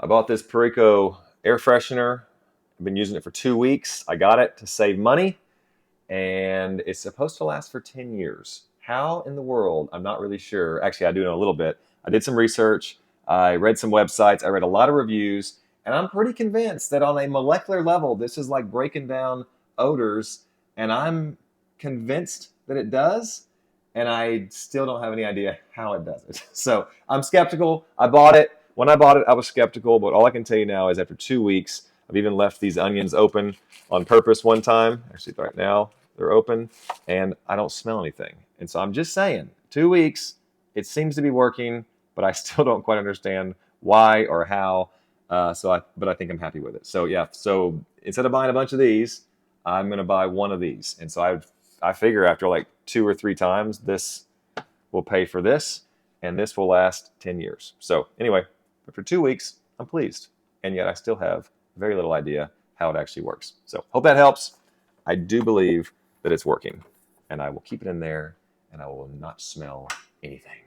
I bought this Perico air freshener. I've been using it for 2 weeks. I got it to save money, and it's supposed to last for 10 years. How in the world? I'm not really sure. Actually, I do know a little bit. I did some research. I read some websites. I read a lot of reviews, and I'm pretty convinced that on a molecular level, this is like breaking down odors, and I'm convinced that it does, and I still don't have any idea how it does it. So I'm skeptical. I bought it. When I bought it, I was skeptical, but all I can tell you now is after 2 weeks, I've even left these onions open on purpose one time. Actually, right now, they're open, and I don't smell anything. And so I'm just saying, 2 weeks, it seems to be working, but I still don't quite understand why or how. But I think I'm happy with it. So yeah, so instead of buying a bunch of these, I'm going to buy one of these. And so I figure after like 2 or 3 times, this will pay for this, and this will last 10 years. So anyway, after 2 weeks, I'm pleased. And yet I still have very little idea how it actually works. So hope that helps. I do believe that it's working, and I will keep it in there, and I will not smell anything.